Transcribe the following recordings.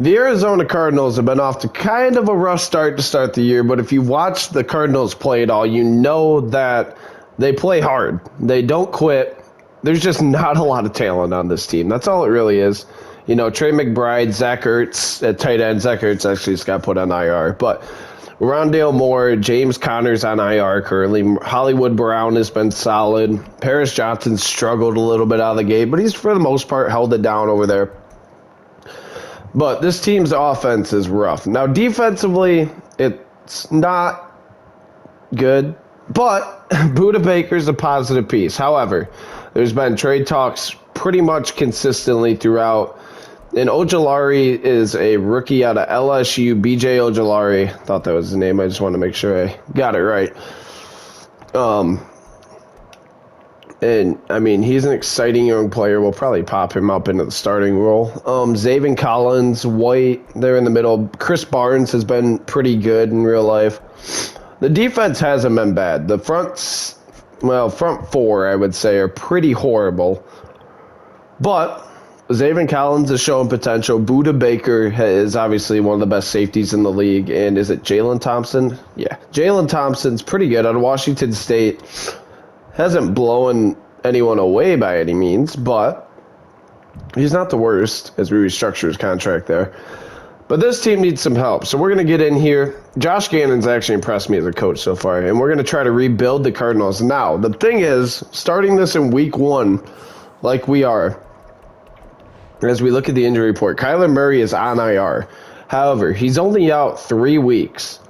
The Arizona Cardinals have been off to kind of a rough start to start the year, but if you watch the Cardinals play at all, you know that they play hard. They don't quit. There's just not a lot of talent on this team. That's all it really is. You know, Trey McBride, Zach Ertz at tight end. Zach Ertz actually just got put on IR, but Rondale Moore, James Conner's on IR currently. Hollywood Brown has been solid. Paris Johnson struggled a little bit out of the gate, but he's for the most part held it down over there. But this team's offense is rough. Now, defensively, it's not good, but Budda Baker's a positive piece. However, there's been trade talks pretty much consistently throughout. And Ojulari is a rookie out of LSU, BJ Ojulari. Thought that was his name. I just want to make sure I got it right. And, I mean, he's an exciting young player. We'll probably pop him up into the starting role. Zaven Collins, White, they're in the middle. Chris Barnes has been pretty good in real life. The defense hasn't been bad. The front four, I would say, are pretty horrible. But Zaven Collins is showing potential. Budda Baker is obviously one of the best safeties in the league. And is it Jalen Thompson? Yeah, Jalen Thompson's pretty good out of Washington State. Hasn't blown anyone away by any means, but he's not the worst as we restructure his contract there. But this team needs some help, so we're going to get in here. Josh Gannon's actually impressed me as a coach so far, and we're going to try to rebuild the Cardinals. Now, the thing is, starting this in week 1, like we are, as we look at the injury report, Kyler Murray is on IR. However, he's only out 3 weeks.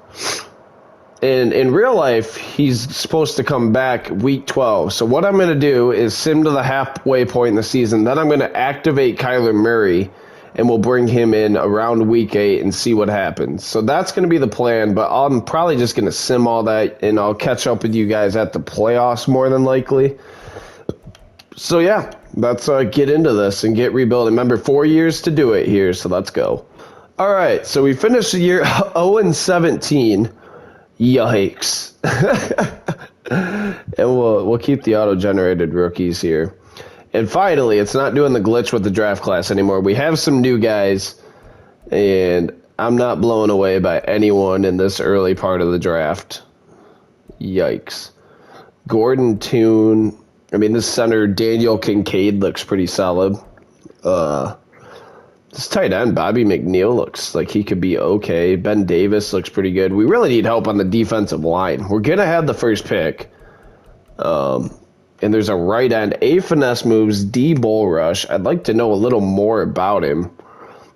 And in real life, he's supposed to come back week 12. So what I'm going to do is sim to the halfway point in the season. Then I'm going to activate Kyler Murray, and we'll bring him in around week 8 and see what happens. So that's going to be the plan, but I'm probably just going to sim all that, and I'll catch up with you guys at the playoffs more than likely. So, yeah, let's get into this and get rebuilding. Remember, 4 years to do it here, so let's go. All right, so we finished the year 0-17. Yikes. And we'll keep the auto-generated rookies here. And finally, it's not doing the glitch with the draft class anymore. We have some new guys, and I'm not blown away by anyone in this early part of the draft. Yikes. Gordon Toon. I mean, this center, Daniel Kincaid, looks pretty solid. This tight end, Bobby McNeil, looks like he could be okay. Ben Davis looks pretty good. We really need help on the defensive line. We're going to have the first pick. And there's a right end. A finesse moves, D bull rush. I'd like to know a little more about him.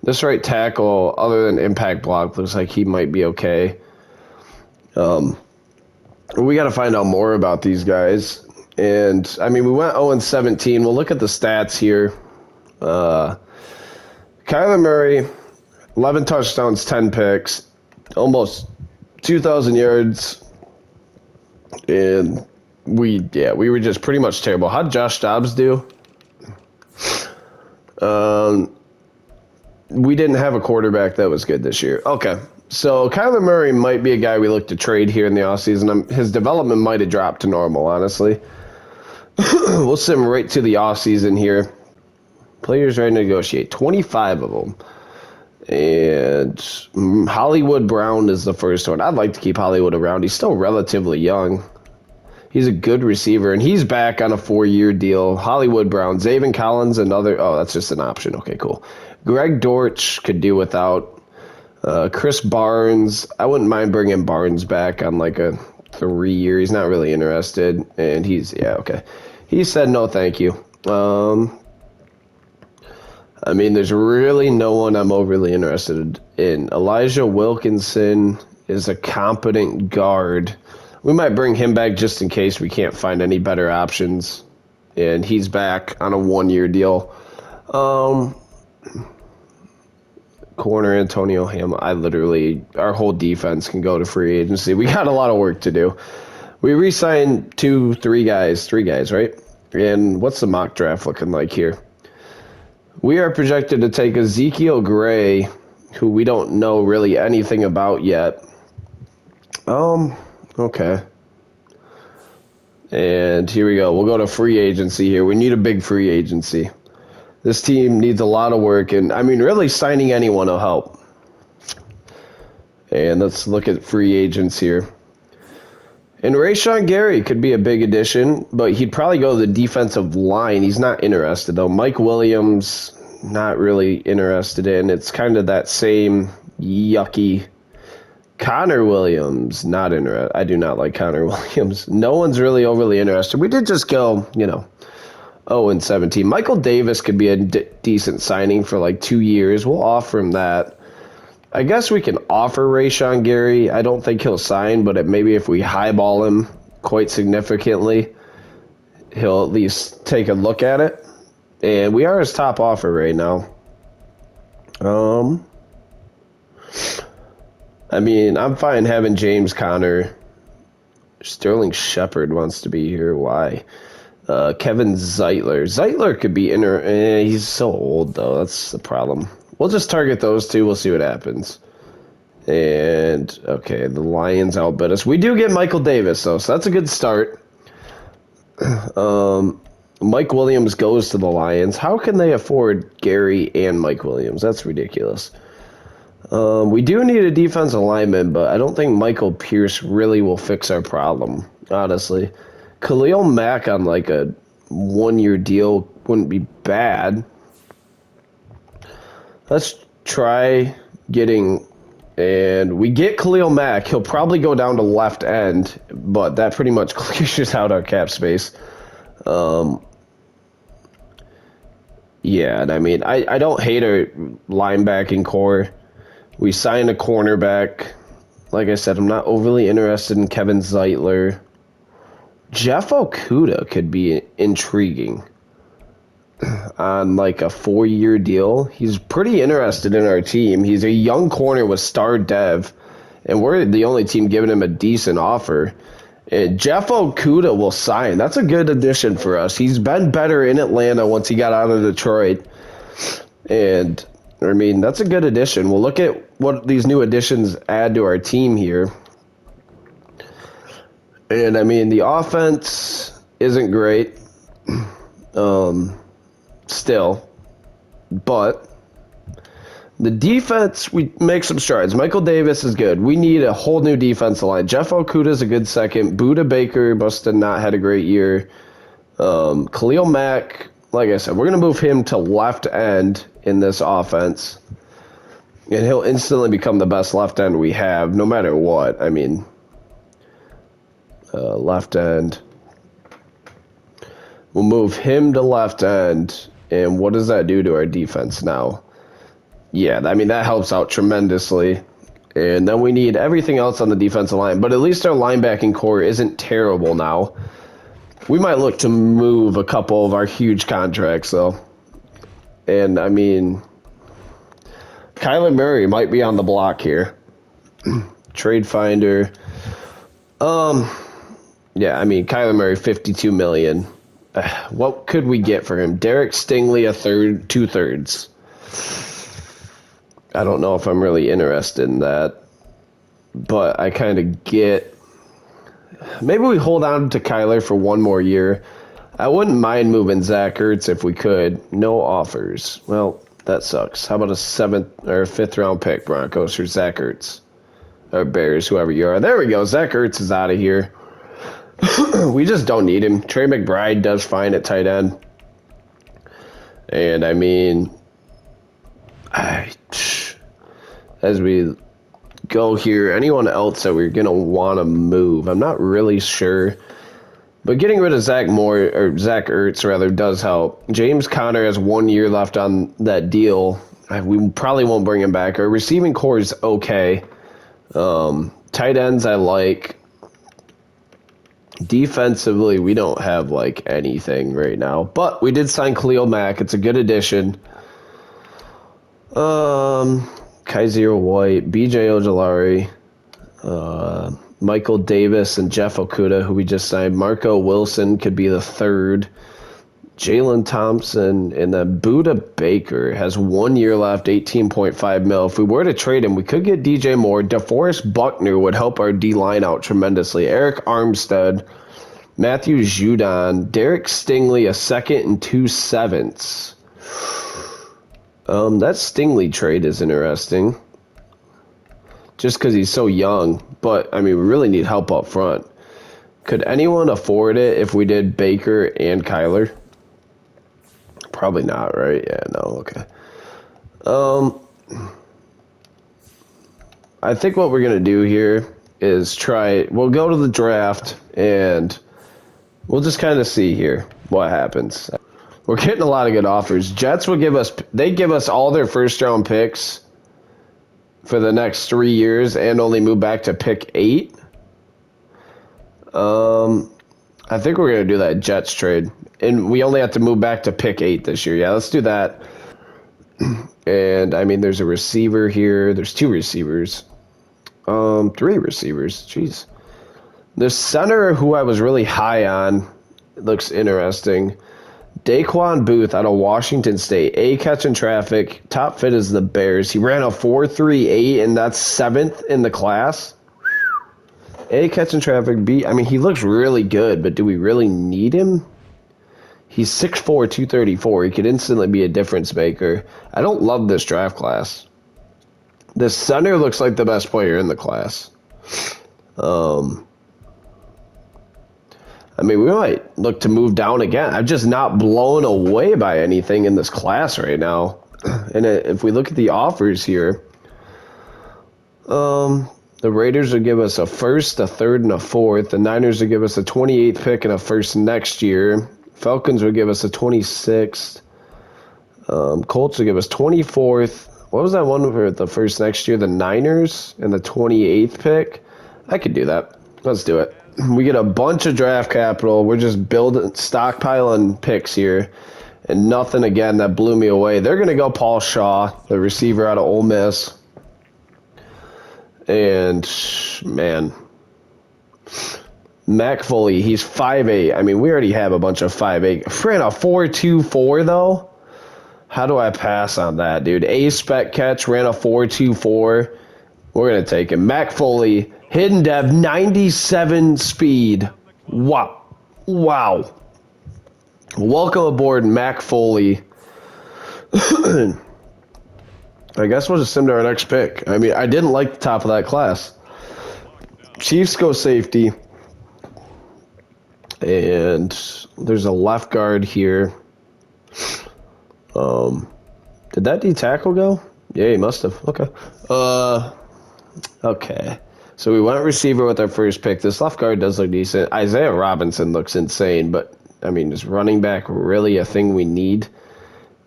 This right tackle, other than impact block, looks like he might be okay. We got to find out more about these guys. And, I mean, we went 0-17. We'll look at the stats here. Kyler Murray, 11 touchdowns, 10 picks, almost 2,000 yards, and we were just pretty much terrible. How did Josh Dobbs do? We didn't have a quarterback that was good this year. Okay, so Kyler Murray might be a guy we look to trade here in the offseason. His development might have dropped to normal, honestly. We'll sim right to the offseason here. Players ready to negotiate, 25 of them. And Hollywood Brown is the first one. I'd like to keep Hollywood around. He's still relatively young. He's a good receiver, and he's back on a 4-year deal. Hollywood Brown, Zaven Collins, another. Oh, that's just an option. Okay, cool. Greg Dortch could do without. Chris Barnes. I wouldn't mind bringing Barnes back on like a 3-year. He's not really interested, and okay. He said no, thank you. I mean, there's really no one I'm overly interested in. Elijah Wilkinson is a competent guard. We might bring him back just in case we can't find any better options. And he's back on a 1-year deal. Corner Antonio Hamlin. Our whole defense can go to free agency. We got a lot of work to do. We re-signed three guys, right? And what's the mock draft looking like here? We are projected to take Ezekiel Gray, who we don't know really anything about yet. Okay. And here we go. We'll go to free agency here. We need a big free agency. This team needs a lot of work, and I mean, really signing anyone will help. And let's look at free agents here. And Rashawn Gary could be a big addition, but he'd probably go to the defensive line. He's not interested, though. Mike Williams, not really interested in. It's kind of that same yucky. Connor Williams, not interested. I do not like Connor Williams. No one's really overly interested. We did just go, 0-17. Michael Davis could be a decent signing for like 2 years. We'll offer him that. I guess we can offer Rashawn Gary. I don't think he'll sign, but maybe if we highball him quite significantly, he'll at least take a look at it. And we are his top offer right now. I mean, I'm fine having James Conner. Sterling Shepard wants to be here. Why? Kevin Zeitler. Zeitler could be he's so old, though. That's the problem. We'll just target those two. We'll see what happens. And, okay, the Lions outbid us. We do get Michael Davis, though, so that's a good start. Mike Williams goes to the Lions. How can they afford Gary and Mike Williams? That's ridiculous. We do need a defensive lineman, but I don't think Michael Pierce really will fix our problem, honestly. Khalil Mack on like a 1-year deal wouldn't be bad. Let's try getting, and we get Khalil Mack. He'll probably go down to left end, but that pretty much clears out our cap space. Yeah, and I mean, I don't hate our linebacking core. We signed a cornerback. Like I said, I'm not overly interested in Kevin Zeitler. Jeff Okudah could be intriguing on like a 4-year deal. He's pretty interested in our team. He's a young corner with star dev, and we're the only team giving him a decent offer. And Jeff Okudah will sign. That's a good addition for us. He's been better in Atlanta once he got out of Detroit. And, I mean, that's a good addition. We'll look at what these new additions add to our team here. And, I mean, the offense isn't great. Still. But the defense, we make some strides. Michael Davis is good. We need a whole new defensive line. Jeff Okudah is a good second. Buda Baker must have not had a great year. Khalil Mack, like I said, we're going to move him to left end in this offense. And he'll instantly become the best left end we have, no matter what. I mean, left end. We'll move him to left end. And what does that do to our defense now? Yeah, I mean, that helps out tremendously. And then we need everything else on the defensive line. But at least our linebacking core isn't terrible now. We might look to move a couple of our huge contracts, though. And, I mean, Kyler Murray might be on the block here. Trade finder. Yeah, I mean, Kyler Murray, $52 million. What could we get for him? Derek Stingley, a third, 2/3. I don't know if I'm really interested in that. But I kind of get... Maybe we hold on to Kyler for 1 more year. I wouldn't mind moving Zach Ertz if we could. No offers. Well, that sucks. How about a 7th or 5th round pick, Broncos, for Zach Ertz? Or Bears, whoever you are. There we go. Zach Ertz is out of here. We just don't need him. Trey McBride does fine at tight end. And, I mean, as we go here, anyone else that we're going to want to move, I'm not really sure. But getting rid of Zach Ertz, rather, does help. James Conner has 1 year left on that deal. We probably won't bring him back. Our receiving core is okay. Tight ends I like. Defensively, we don't have, like, anything right now. But we did sign Khalil Mack. It's a good addition. Kaiser White, B.J. Ojolari, Michael Davis, and Jeff Okudah, who we just signed. Marco Wilson could be the 3rd. Jalen Thompson, and then Buda Baker has 1 year left, $18.5 million. If we were to trade him, we could get DJ Moore. DeForest Buckner would help our D-line out tremendously. Eric Armstead, Matthew Judon, Derek Stingley, a 2nd and 2 7ths. That Stingley trade is interesting. Just because he's so young. But, I mean, we really need help up front. Could anyone afford it if we did Baker and Kyler? Probably not, right? Yeah, no, okay. I think what we're going to do here is we'll go to the draft, and we'll just kind of see here what happens. We're getting a lot of good offers. Jets will give us all their first-round picks for the next 3 years and only move back to pick 8. I think we're going to do that Jets trade. And we only have to move back to pick 8 this year. Yeah, let's do that. And, I mean, there's a receiver here. There's 2 receivers. 3 receivers. Jeez. The center who I was really high on looks interesting. Daquan Booth out of Washington State. A, catching traffic. Top fit is the Bears. He ran a 4.38, and that's 7th in the class. A, catching traffic. B, I mean, he looks really good, but do we really need him? He's 6'4", 234. He could instantly be a difference maker. I don't love this draft class. The center looks like the best player in the class. I mean, we might look to move down again. I'm just not blown away by anything in this class right now. And if we look at the offers here, the Raiders will give us a first, a third, and a fourth. The Niners will give us a 28th pick and a first next year. Falcons will give us a 26th. Colts will give us 24th. What was that one for the first next year? The Niners and the 28th pick? I could do that. Let's do it. We get a bunch of draft capital. We're just stockpiling picks here. And nothing, again, that blew me away. They're going to go Paul Shaw, the receiver out of Ole Miss. And, man, Mac Foley, he's 5'8". I mean, we already have a bunch of 5'8". Ran a 4.24, though. How do I pass on that, dude? A-spec catch, ran a 4.24. We're going to take him. Mac Foley, hidden dev, 97 speed. Wow. Wow. Welcome aboard, Mac Foley. I guess we'll just send to our next pick. I mean, I didn't like the top of that class. Chiefs go safety. And there's a left guard here. Did that D tackle go? Yeah, he must have. Okay. Okay. So we went receiver with our first pick. This left guard does look decent. Isaiah Robinson looks insane, but, I mean, is running back really a thing we need?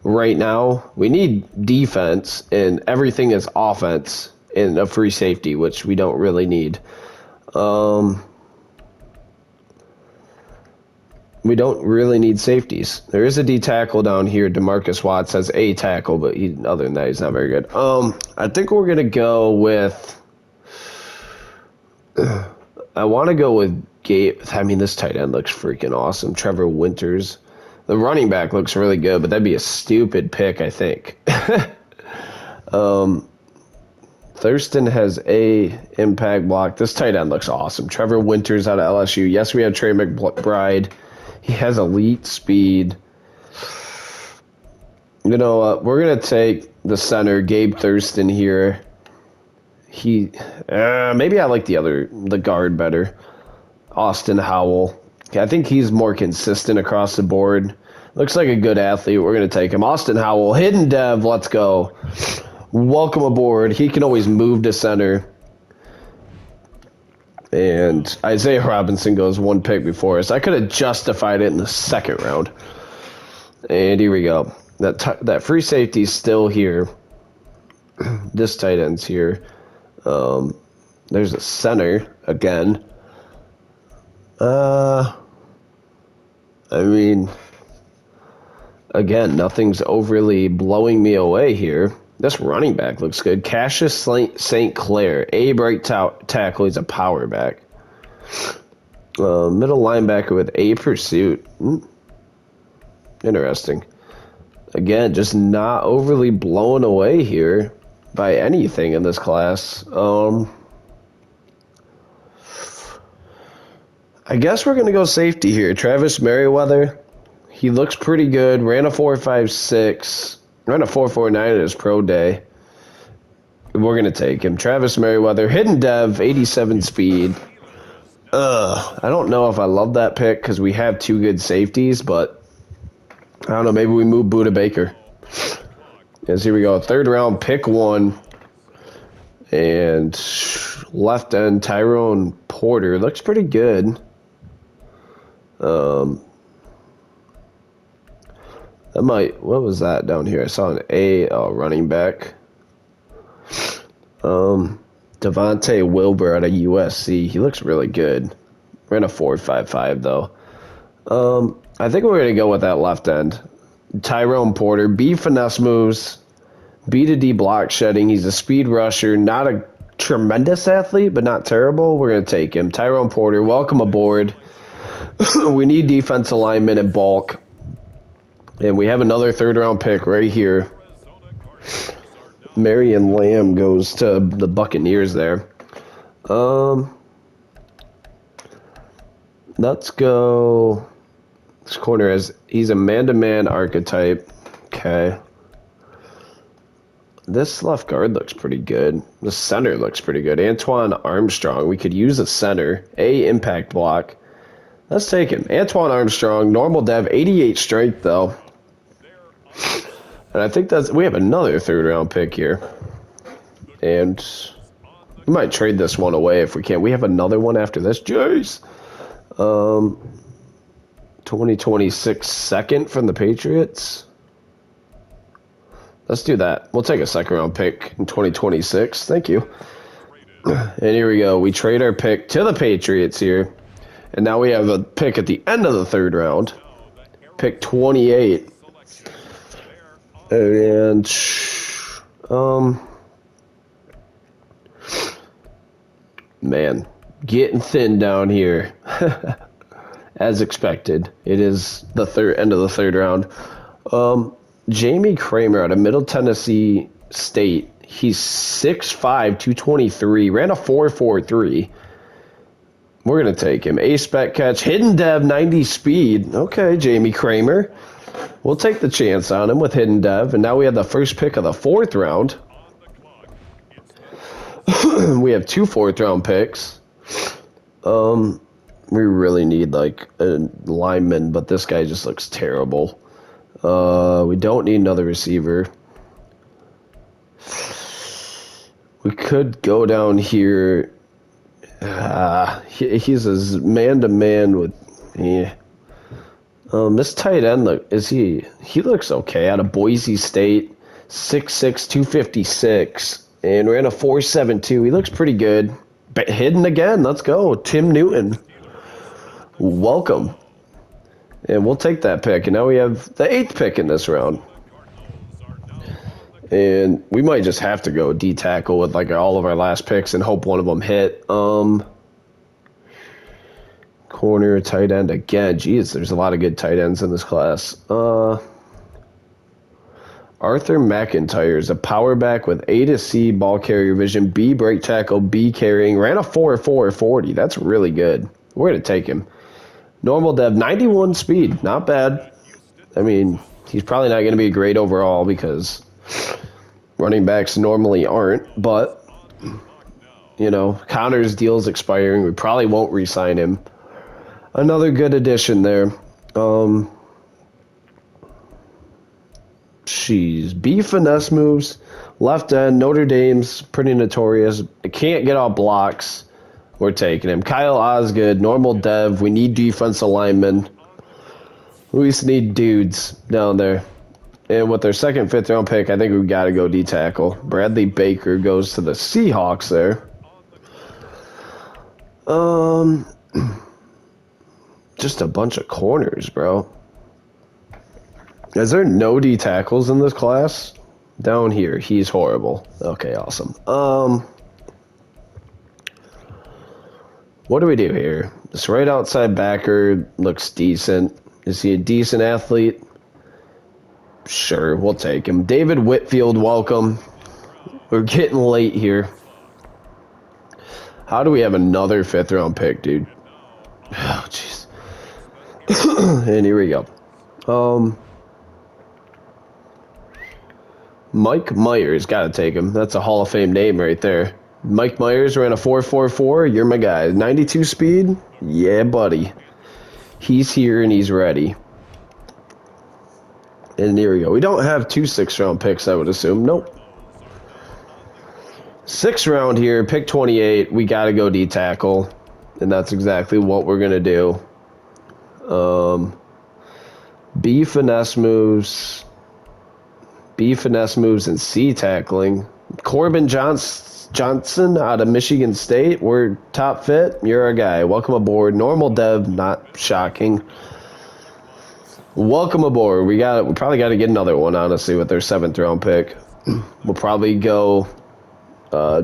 Right now, we need defense, and everything is offense and a free safety, which we don't really need. We don't really need safeties. There is a D tackle down here. DeMarcus Watts has a tackle, but other than that, he's not very good. I think we're gonna go with. I want to go with Gabe. I mean, this tight end looks freaking awesome. Trevor Winters. The running back looks really good, but that'd be a stupid pick, I think. Thurston has a impact block. This tight end looks awesome. Trevor Winters out of LSU. Yes, we have Trey McBride. He has elite speed. You know what? We're going to take the center, Gabe Thurston here. Maybe I like the guard better. Austin Howell. I think he's more consistent across the board. Looks like a good athlete. We're going to take him. Austin Howell, hidden dev. Let's go. Welcome aboard. He can always move to center. And Isaiah Robinson goes one pick before us. I could have justified it in the second round. And here we go. That free safety is still here. This tight end's here. There's a center again. I mean, again, nothing's overly blowing me away here. This running back looks good. Cassius St. Clair, a right tackle. He's a power back. Middle linebacker with a pursuit. Interesting. Again, just not overly blown away here by anything in this class. I guess we're going to go safety here. Travis Merriweather. He looks pretty good. Ran a 4.56. Ran a 4.49 at his pro day. We're going to take him. Travis Merriweather. Hidden Dev, 87 speed. I don't know if I love that pick because we have 2 good safeties, but I don't know. Maybe we move Buda Baker. Yes, here we go. 3rd round, pick 1. And left end, Tyrone Porter. Looks pretty good. What was that down here? I saw an running back. Devontae Wilbur out of USC. He looks really good. Ran a 4.55 though. I think we're gonna go with that left end. Tyrone Porter. B finesse moves. B to D block shedding. He's a speed rusher. Not a tremendous athlete, but not terrible. We're gonna take him. Tyrone Porter, welcome aboard. We need defensive linemen in bulk. And we have another 3rd round pick right here. Marion Lamb goes to the Buccaneers there. Let's go. This corner he's a man-to-man archetype. Okay. This left guard looks pretty good. The center looks pretty good. Antoine Armstrong. We could use a center. Impact block. Let's take him. Antoine Armstrong. Normal dev. 88 strength, though. And I think we have another 3rd round pick here. And we might trade this one away if we can. We have another one after this. Jeez. 2026 2nd from the Patriots. Let's do that. We'll take a 2nd round pick in 2026. Thank you. And here we go. We trade our pick to the Patriots here. And now we have a pick at the end of the 3rd round. Pick 28. And man, getting thin down here. As expected. It is the end of the 3rd round. Jamie Kramer out of Middle Tennessee State. He's 6'5", 223. Ran a 4.43. We're going to take him. A-spec catch. Hidden dev, 90 speed. Okay, Jamie Kramer. We'll take the chance on him with hidden dev. And now we have the first pick of the 4th round. We have 2 4th round picks. We really need like a lineman, but this guy just looks terrible. We don't need another receiver. We could go down here. He's a man-to-man with. Yeah. This tight end he looks okay out of Boise State, 6'6", 256, and ran a 4.72. He looks pretty good. But hidden again. Let's go, Tim Newton. Welcome. And we'll take that pick. And now we have the 8th pick in this round. And we might just have to go D-tackle with like all of our last picks and hope one of them hit. Corner, tight end again. Jeez, there's a lot of good tight ends in this class. Arthur McIntyre is a power back with A to C ball carrier vision, B break tackle, B carrying. Ran a 4.40. That's really good. We're going to take him. Normal dev, 91 speed. Not bad. I mean, he's probably not going to be great overall because running backs normally aren't. But, you know, Connor's deal's expiring. We probably won't re-sign him. Another good addition there. B finesse moves. Left end, Notre Dame's pretty notorious. It can't get off blocks. We're taking him. Kyle Osgood, normal dev. We need defensive linemen. We just need dudes down there. And with their 2nd, 5th round pick, I think we've got to go D-tackle. Bradley Baker goes to the Seahawks there. Just a bunch of corners, bro. Is there no D-tackles in this class? Down here, he's horrible. Okay, awesome. What do we do here? This right outside backer looks decent. Is he a decent athlete? Sure, we'll take him. David Whitfield, welcome. We're getting late here. How do we have another 5th round pick, dude? Oh, jeez. And here we go. Mike Myers, gotta take him. That's a Hall of Fame name right there. Mike Myers ran a 4.44. You're my guy. 92 speed? Yeah, buddy. He's here and he's ready. And here we go. We don't have 2 6th-round picks, I would assume. Nope. 6th round here, pick 28. We gotta go D-tackle. And that's exactly what we're gonna do. B finesse moves. B finesse moves and C tackling. Corbin Johnson out of Michigan State. We're top fit. You're our guy. Welcome aboard. Normal dev, not shocking. Welcome aboard. We probably got to get another one, honestly, with their 7th round pick. We'll probably go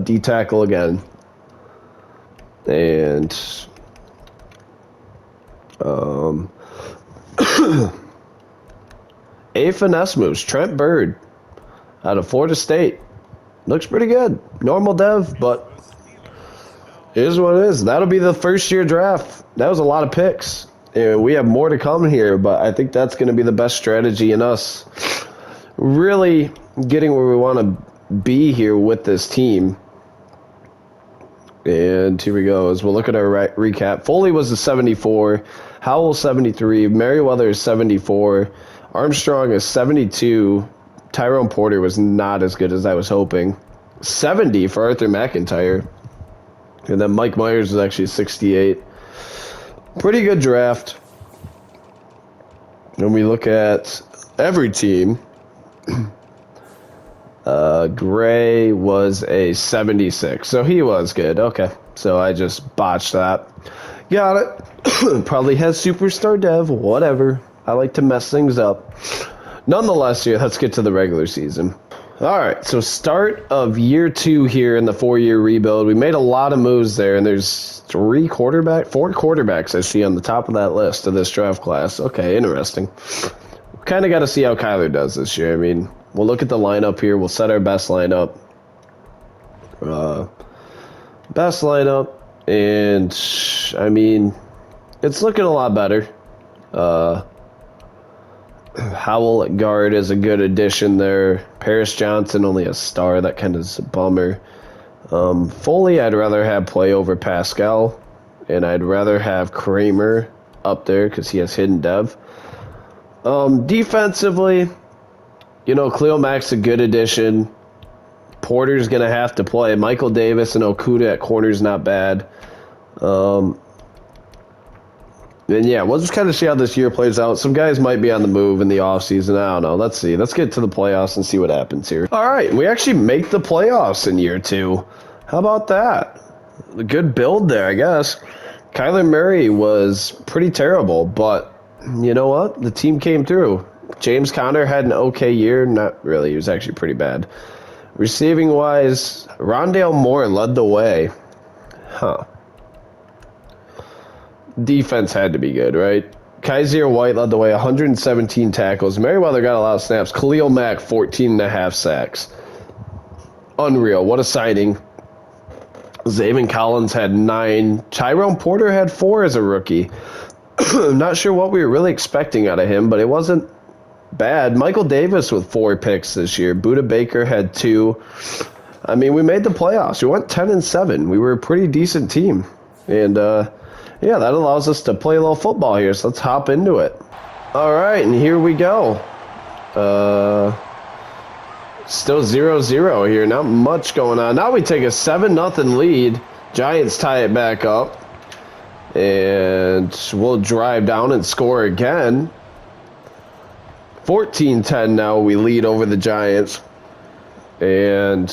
D tackle again. And A finesse moves. Trent Bird out of Florida State. Looks pretty good. Normal dev, but it is what it is. That'll be the first year draft. That was a lot of picks. And we have more to come here, but I think that's going to be the best strategy in us really getting where we want to be here with this team. And here we go. As we'll look at our recap. Foley was a 74. Howell 73. Merriweather is 74. Armstrong is 72. Tyrone Porter was not as good as I was hoping. 70 for Arthur McIntyre. And then Mike Myers is actually 68. Pretty good draft. When we look at every team, Gray was a 76. So he was good. Okay. So I just botched that. Got it. Probably has superstar dev. Whatever. I like to mess things up. Nonetheless, here, let's get to the regular season. All right, so start of year 2 here in the 4-year rebuild. We made a lot of moves there, and there's 4 quarterbacks I see on the top of that list of this draft class. Okay, interesting. Kind of got to see how Kyler does this year. I mean, we'll look at the lineup here. We'll set our best lineup. And, I mean, it's looking a lot better. Howell at guard is a good addition there. Paris Johnson only a star. That kind of is a bummer. Foley, I'd rather have play over Pascal. And I'd rather have Kramer up there because he has hidden dev. Defensively, you know, Cleo Mack's a good addition. Porter's going to have to play. Michael Davis and Okuda at corner's not bad. And yeah, we'll just kind of see how this year plays out. Some guys might be on the move in the offseason. I don't know. Let's see. Let's get to the playoffs and see what happens here. All right. We actually make the playoffs in year 2. How about that? A good build there, I guess. Kyler Murray was pretty terrible, but you know what? The team came through. James Conner had an okay year. Not really. He was actually pretty bad. Receiving-wise, Rondale Moore led the way. Huh. Defense had to be good, right? Kaiser White led the way, 117 tackles. Merriweather got a lot of snaps. Khalil Mack, 14.5 sacks. Unreal. What a signing. Zaven Collins had 9. Tyrone Porter had 4 as a rookie. I'm not sure what we were really expecting out of him, but it wasn't bad. Michael Davis with 4 picks this year. Buda Baker had 2. I mean, we made the playoffs. We went 10-7. We were a pretty decent team. And, yeah, that allows us to play a little football here, so let's hop into it. All right, and here we go. Still 0-0 here. Not much going on. Now we take a 7-0 lead. Giants tie it back up. And we'll drive down and score again. 14-10 now. We lead over the Giants. And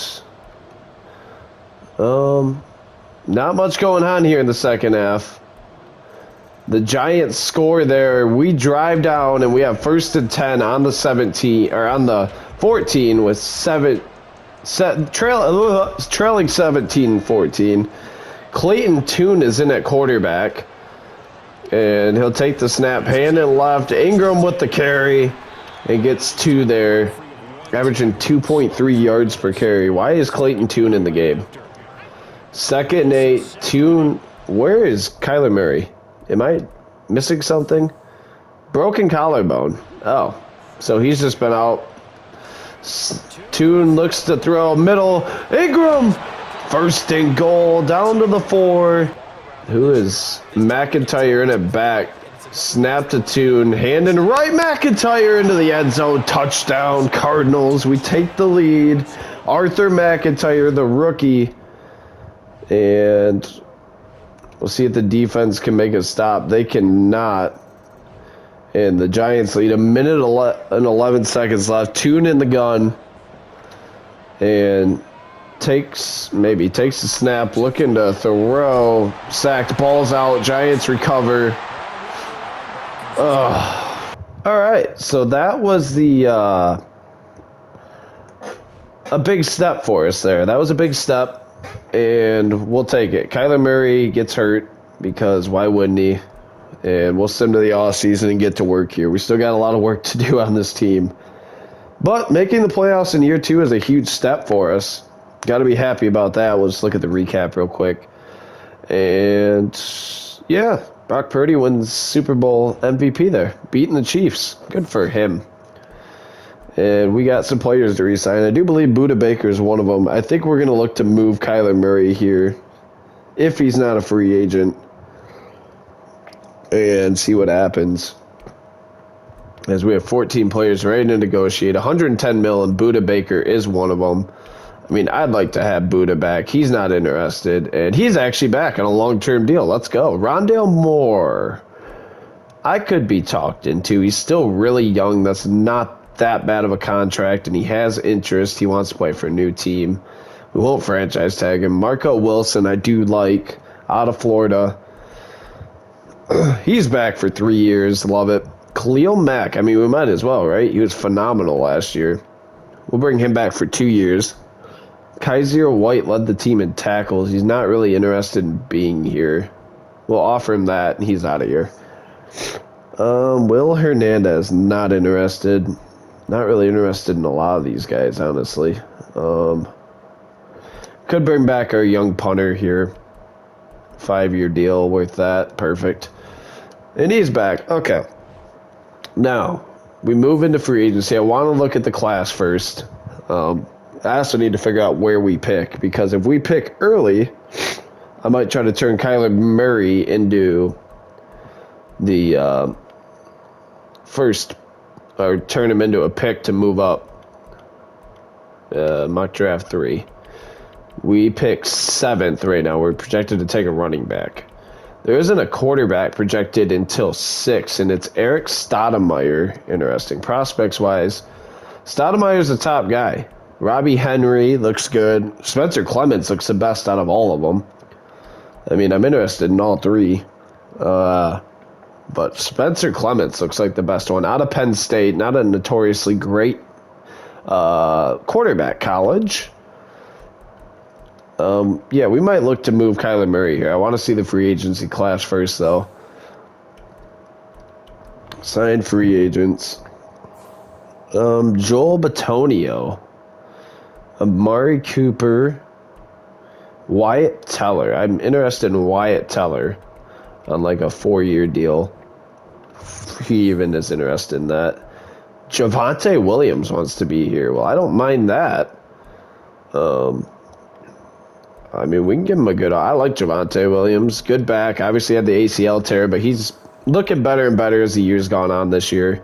not much going on here in the second half. The Giants score there. We drive down and we have 1st and 10 on the 17 or on the 14 with trailing 17-14. Clayton Tune is in at quarterback. And he'll take the snap, hand and left. Ingram with the carry and gets 2 there, averaging 2.3 yards per carry. Why is Clayton Tune in the game? 2nd and 8. Tune. Where is Kyler Murray? Am I missing something? Broken collarbone. Oh, so he's just been out. Toon looks to throw middle. Ingram, first and goal, down to the 4. Who is McIntyre in it back? Snap to Toon, hand and right, McIntyre into the end zone. Touchdown, Cardinals. We take the lead. Arthur McIntyre, the rookie. And we'll see if the defense can make a stop. They cannot. And the Giants lead. A minute and 11 seconds left. Toon in the gun. And takes the snap. Looking to throw. Sacked. Ball's out. Giants recover. All right. So that was the a big step for us there. That was a big step. And we'll take it. Kyler Murray gets hurt because why wouldn't he? And we'll send him to the offseason and get to work here. We still got a lot of work to do on this team. But making the playoffs in year 2 is a huge step for us. Got to be happy about that. We'll just look at the recap real quick. And, yeah, Brock Purdy wins Super Bowl MVP there, beating the Chiefs. Good for him. And we got some players to re-sign. I do believe Budda Baker is one of them. I think we're going to look to move Kyler Murray here if he's not a free agent and see what happens. As we have 14 players ready to negotiate. 110 mil, and Budda Baker is one of them. I mean, I'd like to have Budda back. He's not interested, and he's actually back on a long-term deal. Let's go. Rondale Moore. I could be talked into. He's still really young. That's not that bad of a contract, and he has interest. He wants to play for a new team. We won't franchise tag him. Marco Wilson, I do like, out of Florida. He's back for 3 years. Love it. Khalil Mack. I mean, we might as well, right? He was phenomenal last year. We'll bring him back for 2 years. Kaiser White led the team in tackles. He's not really interested in being here. We'll offer him that, and he's out of here. Will Hernandez, not interested. Not really interested in a lot of these guys, honestly. Could bring back our young punter here. 5-year deal, worth that. Perfect. And he's back. Okay. Now, we move into free agency. I want to look at the class first. I also need to figure out where we pick, because if we pick early, I might try to turn Kyler Murray into the first, or turn him into a pick to move up. Mock draft 3. We pick 7th right now. We're projected to take a running back. There isn't a quarterback projected until 6, and it's Eric Stoudemire. Interesting. Prospects-wise, Stoudemire's the top guy. Robbie Henry looks good. Spencer Clements looks the best out of all of them. I mean, I'm interested in all 3. But Spencer Clements looks like the best one. Out of Penn State, not a notoriously great quarterback college. Yeah, we might look to move Kyler Murray here. I want to see the free agency class first, though. Signed free agents. Joel Bitonio. Amari Cooper. Wyatt Teller. I'm interested in Wyatt Teller on like a 4-year deal. He even is interested in that. Javonte Williams wants to be here. Well, I don't mind that. I mean, we can give him a good... I like Javonte Williams. Good back. Obviously had the ACL tear, but he's looking better and better as the year's gone on this year.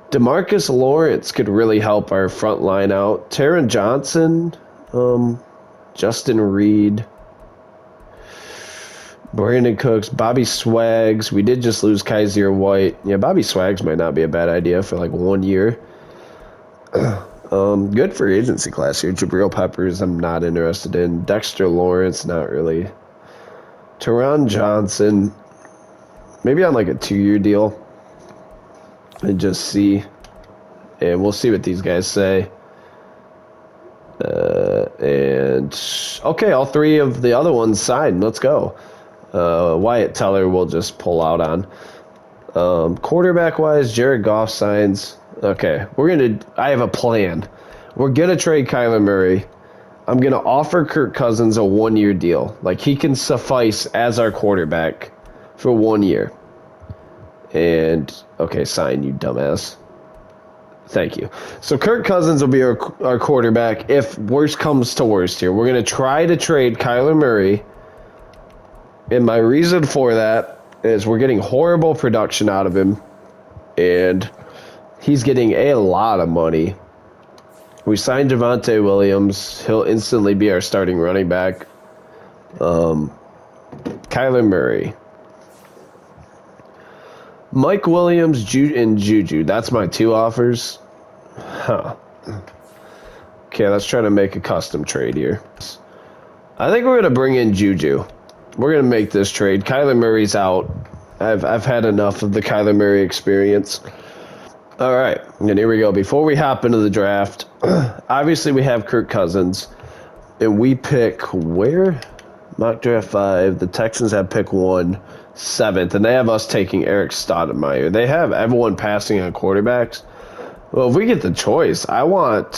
DeMarcus Lawrence could really help our front line out. Taron Johnson. Justin Reed. Brandon Cooks. Bobby Swags. We did just lose Kaiser White. Yeah, Bobby Swags might not be a bad idea for like 1 year. Good free agency class here. Jabril Peppers, I'm not interested in. Dexter Lawrence, not really. Teron Johnson, maybe on like a 2-year deal. And just see. And we'll see what these guys say. And okay, all 3 of the other ones signed. Let's go. Wyatt Teller we'll just pull out on. Quarterback-wise, Jared Goff signs. Okay, I have a plan. We're going to trade Kyler Murray. I'm going to offer Kirk Cousins a 1-year deal. Like, he can suffice as our quarterback for 1 year. And, okay, sign, you dumbass. Thank you. So Kirk Cousins will be our quarterback if worst comes to worst here. We're going to try to trade Kyler Murray. And my reason for that is we're getting horrible production out of him. And he's getting a lot of money. We signed Javonte Williams. He'll instantly be our starting running back. Kyler Murray. Mike Williams and Juju. That's my 2 offers. Huh. Okay, let's try to make a custom trade here. I think we're going to bring in Juju. We're going to make this trade. Kyler Murray's out. I've had enough of the Kyler Murray experience. All right, and here we go. Before we hop into the draft, obviously we have Kirk Cousins, and we pick where? Mock draft 5. The Texans have pick 1, 7th, and they have us taking Eric Stoudemire. They have everyone passing on quarterbacks. Well, if we get the choice, I want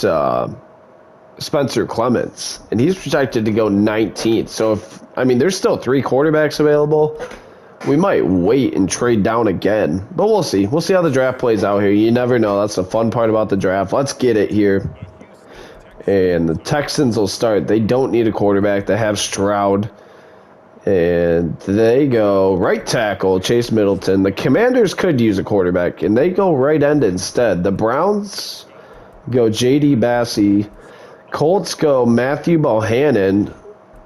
Spencer Clements, and he's projected to go 19th. So, there's still 3 quarterbacks available. We might wait and trade down again, but we'll see. We'll see how the draft plays out here. You never know. That's the fun part about the draft. Let's get it here. And the Texans will start. They don't need a quarterback. They have Stroud. And they go right tackle, Chase Middleton. The Commanders could use a quarterback, and they go right end instead. The Browns go J.D. Bassey. Colts go Matthew Bohannon.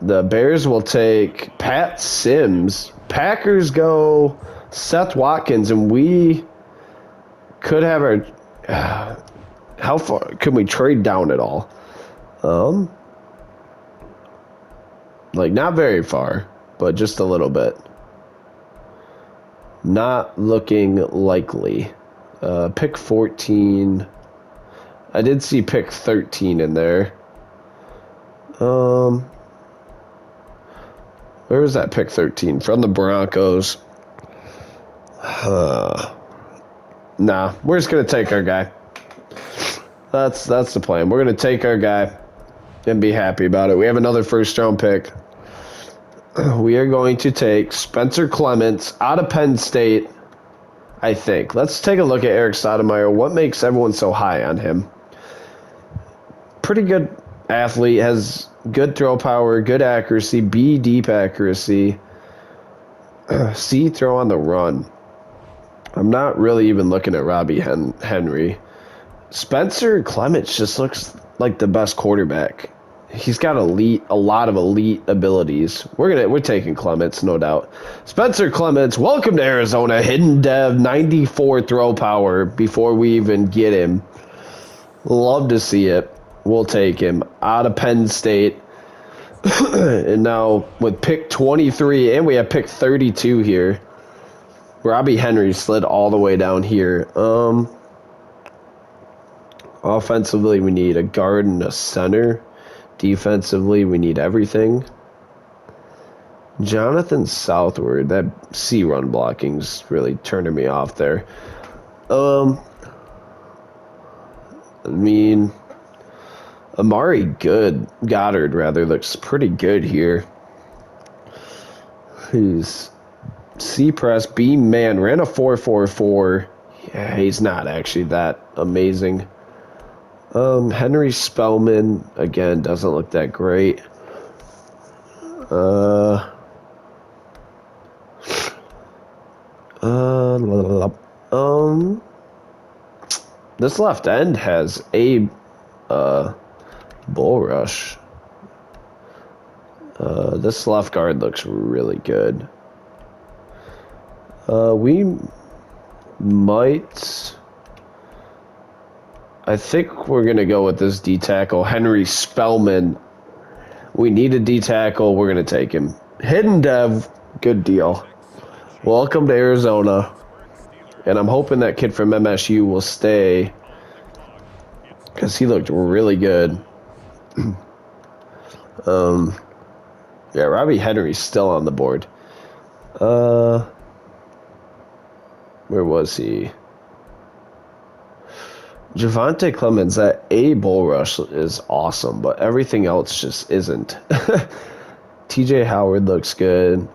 The Bears will take Pat Sims. Packers go Seth Watkins, and we could have our... how far can we trade down at all? Not very far, but just a little bit. Not looking likely. Pick 14. I did see pick 13 in there. Where was that pick 13? From the Broncos. Nah, we're just going to take our guy. That's the plan. We're going to take our guy and be happy about it. We have another first-round pick. We are going to take Spencer Clements out of Penn State, I think. Let's take a look at Eric Stoudemire. What makes everyone so high on him? Pretty good athlete, has good throw power, good accuracy, B, deep accuracy, C, throw on the run. I'm not really even looking at Robbie Henry. Spencer Clements just looks like the best quarterback. He's got a lot of elite abilities. We're taking Clements, no doubt. Spencer Clements, welcome to Arizona. Hidden dev, 94 throw power before we even get him. Love to see it. We'll take him out of Penn State. And now with pick 23, and we have pick 32 here. Robbie Henry slid all the way down here. Offensively, we need a guard and a center. Defensively, we need everything. Jonathan Southward, that C run blocking's really turning me off there. Amari Goddard looks pretty good here. He's C press, B man, ran a 4.44. Yeah, he's not actually that amazing. Henry Spellman, again, doesn't look that great. This left end has a bull rush. This left guard looks really good. We might... I think we're going to go with this D-tackle, Henry Spellman. We need a D-tackle. We're going to take him. Hidden dev, good deal. Welcome to Arizona. And I'm hoping that kid from MSU will stay because he looked really good. Yeah, Robbie Henry's still on the board. Where was he? Javonte Clemens, that A bull rush is awesome, but everything else just isn't. TJ Howard looks good.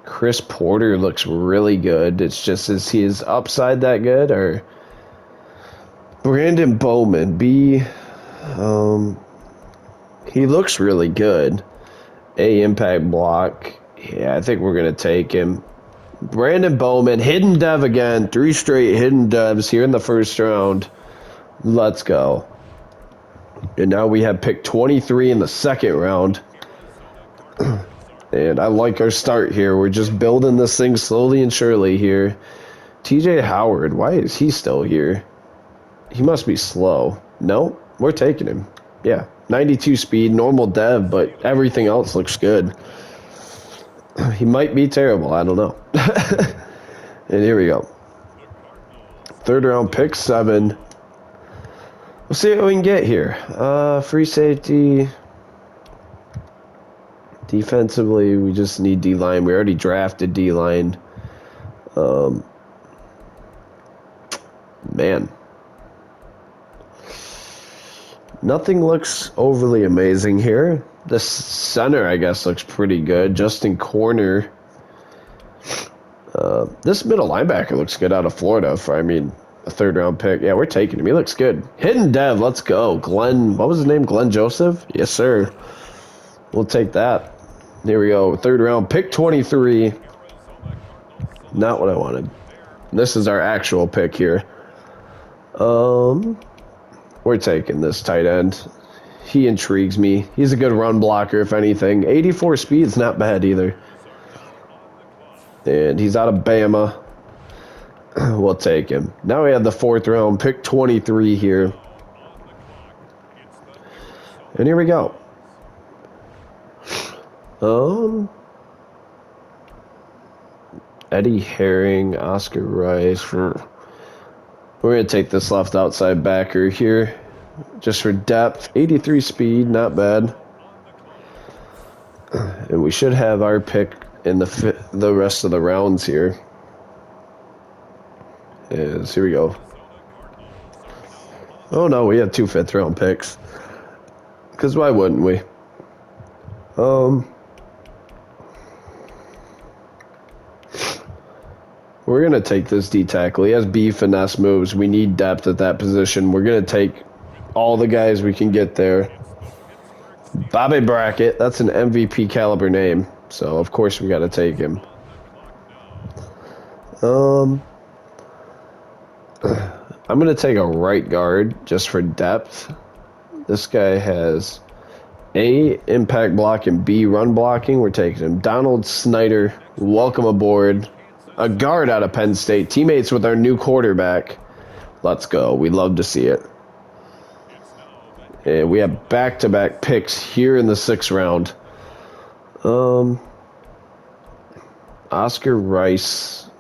Chris Porter looks really good. It's just, is his upside that good, or Brandon Bowman, B. He looks really good. A impact block. Yeah, I think we're going to take him. Brandon Bowman, hidden dev again. 3 straight hidden devs here in the first round. Let's go. And now we have pick 23 in the second round. And I like our start here. We're just building this thing slowly and surely here. TJ Howard, why is he still here? He must be slow. No, we're taking him. Yeah, 92 speed, normal dev, but everything else looks good. He might be terrible, I don't know. And here we go. Third round pick 7. We'll see what we can get here. Free safety. Defensively, we just need D-line. We already drafted D-line. Man. Nothing looks overly amazing here. The center, I guess, looks pretty good. Justin Corner. This middle linebacker looks good out of Florida for, I mean, a third-round pick. Yeah, we're taking him. He looks good. Hidden dev, let's go. Glenn, what was his name? Glenn Joseph? Yes, sir. We'll take that. Here we go. Third round, pick 23. Not what I wanted. This is our actual pick here. We're taking this tight end. He intrigues me. He's a good run blocker, if anything. 84 speed's not bad either. And he's out of Bama. We'll take him. Now we have the fourth round, pick 23 here. And here we go. Eddie Herring, Oscar Rice. We're going to take this left outside backer here. Just for depth. 83 speed, not bad. And we should have our pick in the rest of the rounds here. Here we go. Oh no, we have 2 fifth-round picks. Because why wouldn't we? We're going to take this D-tackle. He has B finesse moves. We need depth at that position. We're going to take all the guys we can get there. Bobby Brackett, that's an MVP caliber name. So, of course, we got to take him. I'm going to take a right guard just for depth. This guy has A, impact block, and B, run blocking. We're taking him. Donald Snyder, welcome aboard. A guard out of Penn State. Teammates with our new quarterback. Let's go. We love to see it. And we have back-to-back picks here in the 6th round. Oscar Rice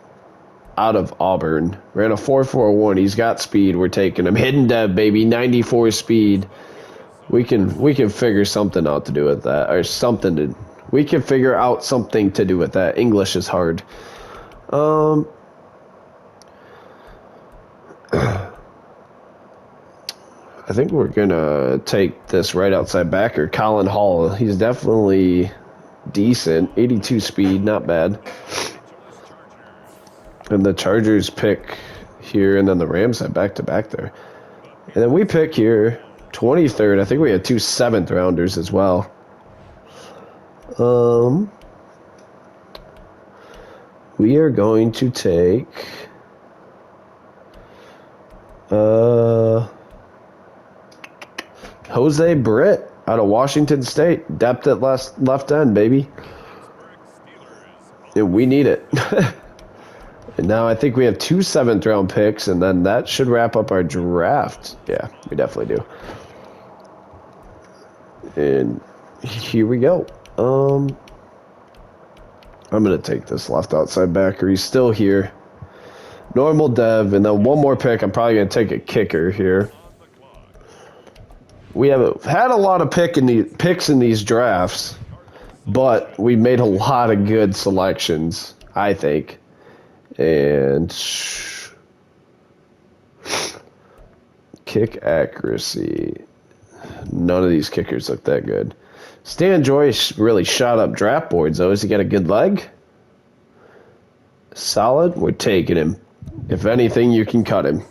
out of Auburn. Ran a 4.41. He's got speed. We're taking him. Hidden dev, baby. 94 speed. We can figure something out to do with that. Or something to... We can figure out something to do with that. English is hard. I think we're gonna take this right outside backer, Colin Hall. He's definitely decent. 82 speed, not bad. And the Chargers pick here, and then the Rams have back-to-back there. And then we pick here, 23rd. I think we had 2 7th-rounders as well. We are going to take Jose Britt out of Washington State. Depth at left end, baby. And we need it. And now I think we have 2 7th-round picks, and then that should wrap up our draft. Yeah, we definitely do. And here we go. I'm going to take this left outside backer. He's still here. Normal dev, and then one more pick. I'm probably going to take a kicker here. We have had a lot of picks in these drafts, but we made a lot of good selections, I think. And kick accuracy. None of these kickers look that good. Stan Joyce really shot up draft boards, though. Has he got a good leg? Solid. We're taking him. If anything, you can cut him.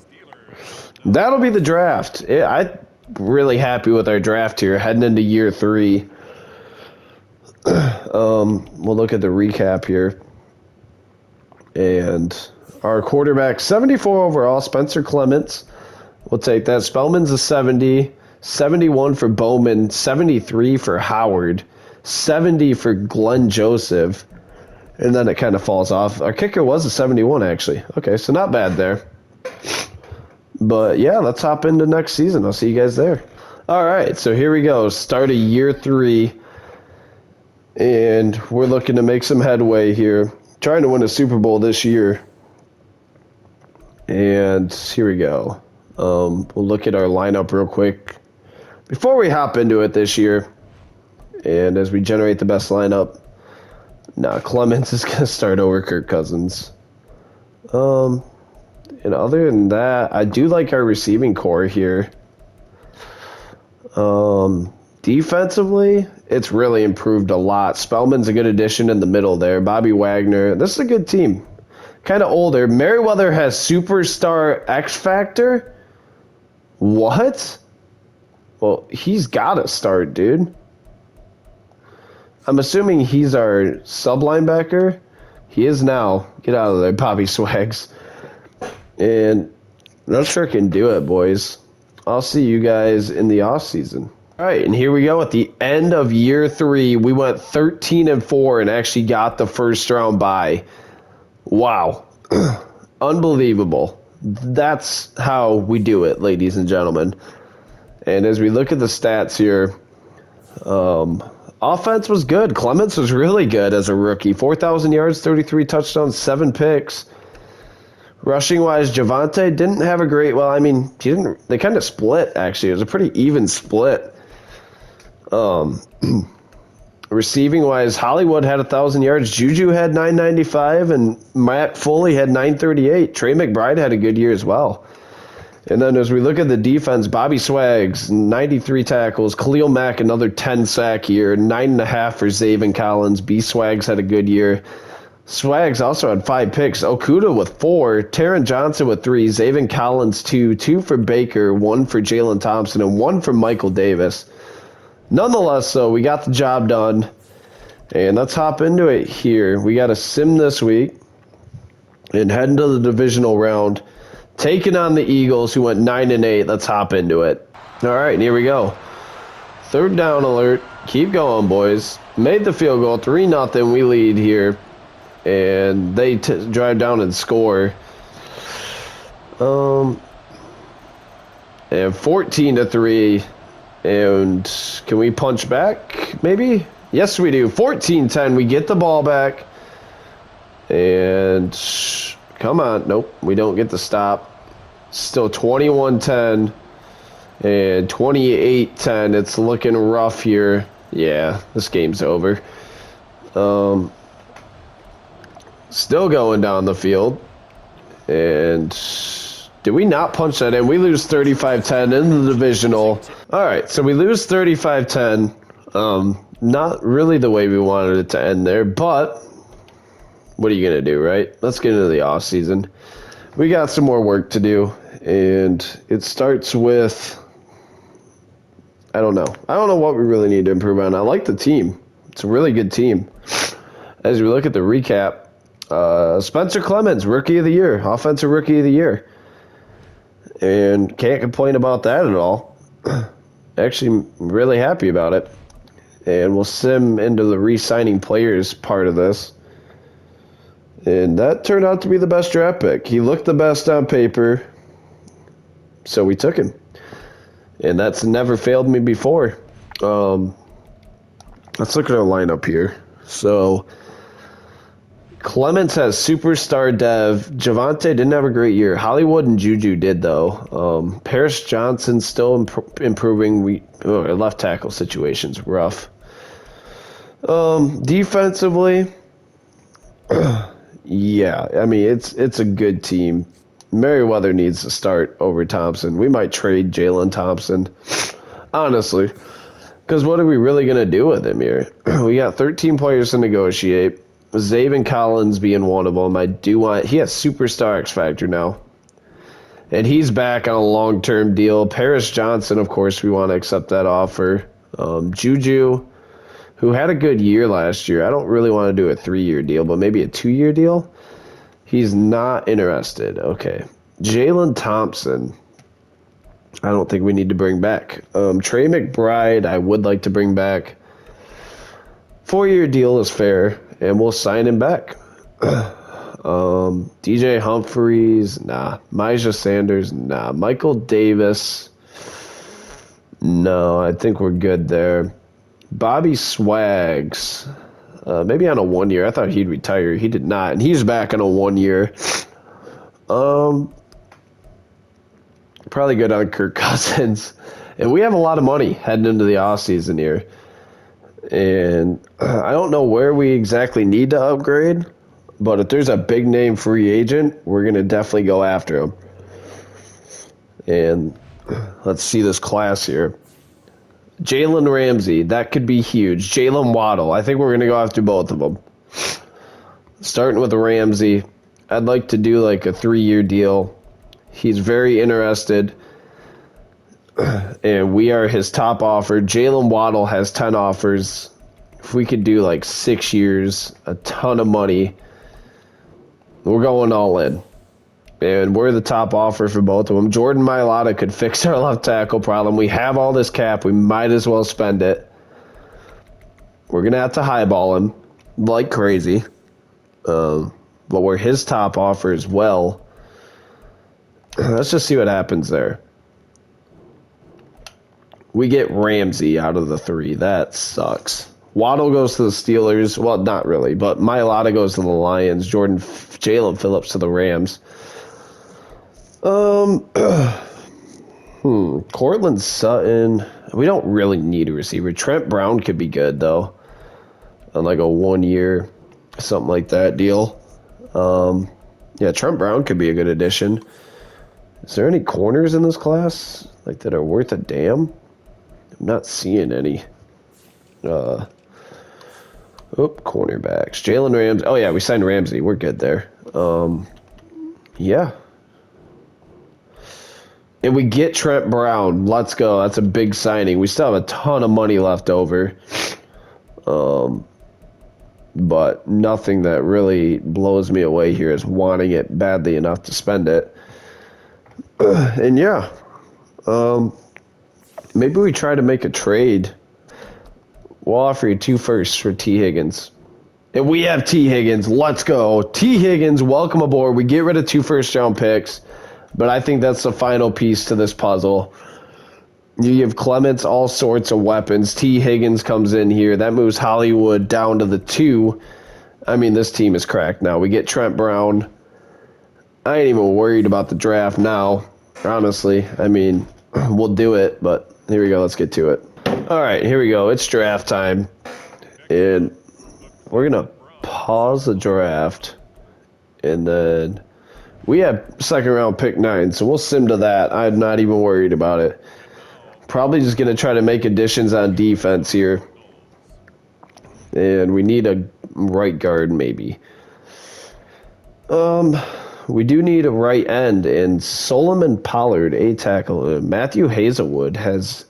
That'll be the draft. I'm really happy with our draft here, heading into year 3. We'll look at the recap here. And our quarterback, 74 overall, Spencer Clements. We'll take that. Spellman's a 70, 71 for Bowman, 73 for Howard, 70 for Glenn Joseph, and then it kind of falls off. Our kicker was a 71, actually. Okay, so not bad there. But yeah, let's hop into next season. I'll see you guys there. All right, so here we go. Start of year 3, and we're looking to make some headway here. Trying to win a Super Bowl this year. And here we go. We'll look at our lineup real quick before we hop into it this year. And as we generate the best lineup, Clements is going to start over Kirk Cousins. And other than that, I do like our receiving core here. Defensively, it's really improved a lot. Spellman's a good addition in the middle there. Bobby Wagner. This is a good team. Kind of older. Merriweather has superstar X Factor? What? Well, he's got to start, dude. I'm assuming he's our sub linebacker. He is now. Get out of there, Bobby Swags. And I'm not sure I can do it, boys. I'll see you guys in the off season. All right, and here we go. At the end of year 3, we went 13-4 and actually got the first round bye. Wow. Unbelievable. That's how we do it, ladies and gentlemen. And as we look at the stats here, offense was good. Clements was really good as a rookie. 4,000 yards, 33 touchdowns, 7 picks. Rushing-wise, Javonte didn't have a great... Well, I mean, he didn't. They kind of split, actually. It was a pretty even split. Receiving-wise, Hollywood had 1,000 yards. Juju had 995, and Matt Foley had 938. Trey McBride had a good year as well. And then as we look at the defense, Bobby Swags, 93 tackles. Khalil Mack, another 10-sack year. 9.5 for Zaven Collins. B. Swags had a good year. Swags also had 5 picks. Okuda with 4. Taron Johnson with 3. Zaven Collins 2. 2 for Baker. 1 for Jalen Thompson. And 1 for Michael Davis. Nonetheless, though, we got the job done. And let's hop into it here. We got a sim this week. And head into the divisional round. Taking on the Eagles, who went 9-8. Let's hop into it. All right, and here we go. 3rd down alert. Keep going, boys. Made the field goal. 3-0. We lead here. And they drive down and score. And 14-3. And can we punch back, maybe? Yes, we do. 14-10. We get the ball back. And come on. Nope, we don't get the stop. Still 21-10. And 28-10. It's looking rough here. Yeah, this game's over. Still going down the field. And did we not punch that in? We lose 35-10 in the divisional. All right, so we lose 35-10. Not really the way we wanted it to end there, but what are you going to do, right? Let's get into the off season. We got some more work to do, and it starts with, I don't know. I don't know what we really need to improve on. I like the team. It's a really good team. As we look at the recap, Spencer Clements, Rookie of the Year, Offensive Rookie of the Year. And can't complain about that at all. Actually, I'm really happy about it. And we'll sim into the re-signing players part of this. And that turned out to be the best draft pick. He looked the best on paper, so we took him. And that's never failed me before. Let's look at our lineup here. So Clements has superstar dev. Javonte didn't have a great year. Hollywood and Juju did, though. Paris Johnson still improving. Our left tackle situation's rough. Defensively, yeah, I mean, it's a good team. Merriweather needs to start over Thompson. We might trade Jalen Thompson, honestly, because what are we really going to do with him here? We got 13 players to negotiate. Zaven Collins being one of them. He has superstar X Factor now. And he's back on a long-term deal. Paris Johnson, of course, we want to accept that offer. Juju, who had a good year last year. I don't really want to do a 3-year deal, but maybe a 2-year deal. He's not interested. Okay. Jalen Thompson, I don't think we need to bring back. Trey McBride, I would like to bring back. 4-year deal is fair, and we'll sign him back. DJ Humphries, nah. Myjah Sanders, nah. Michael Davis, no. I think we're good there. Bobby Swags, maybe on a 1-year. I thought he'd retire. He did not, and he's back on a 1-year. Probably good on Kirk Cousins. And we have a lot of money heading into the offseason here. And I don't know where we exactly need to upgrade, but if there's a big name free agent, we're going to definitely go after him. And let's see this class here. Jalen Ramsey, that could be huge. Jalen Waddle, I think we're going to go after both of them. Starting with Ramsey, I'd like to do like a 3-year deal. He's very interested, and we are his top offer. Jalen Waddle has 10 offers. If we could do like 6 years, a ton of money, we're going all in. And we're the top offer for both of them. Jordan Mailata could fix our left tackle problem. We have all this cap. We might as well spend it. We're going to have to highball him like crazy. But we're his top offer as well. Let's just see what happens there. We get Ramsey out of the 3. That sucks. Waddle goes to the Steelers. Well, not really, but Mailata goes to the Lions. Jalen Phillips to the Rams. Cortland Sutton. We don't really need a receiver. Trent Brown could be good, though. On like a 1-year, something like that deal. Yeah, Trent Brown could be a good addition. Is there any corners in this class like that are worth a damn? I'm not seeing any. Cornerbacks. Jalen Ramsey. Oh, yeah, we signed Ramsey. We're good there. Yeah. And we get Trent Brown. Let's go. That's a big signing. We still have a ton of money left over. But nothing that really blows me away here is wanting it badly enough to spend it. And yeah. Maybe we try to make a trade. We'll offer you 2 firsts for T. Higgins. And we have T. Higgins. Let's go. T. Higgins, welcome aboard. We get rid of 2 first-round picks. But I think that's the final piece to this puzzle. You give Clements all sorts of weapons. T. Higgins comes in here. That moves Hollywood down to the 2. I mean, this team is cracked now. We get Trent Brown. I ain't even worried about the draft now, honestly. I mean, we'll do it, but here we go. Let's get to it. All right, here we go. It's draft time. And we're going to pause the draft. And then we have 2nd round pick 9, so we'll sim to that. I'm not even worried about it. Probably just going to try to make additions on defense here. And we need a right guard, maybe. We do need a right end, and Solomon Pollard, a tackle. Matthew Hazelwood has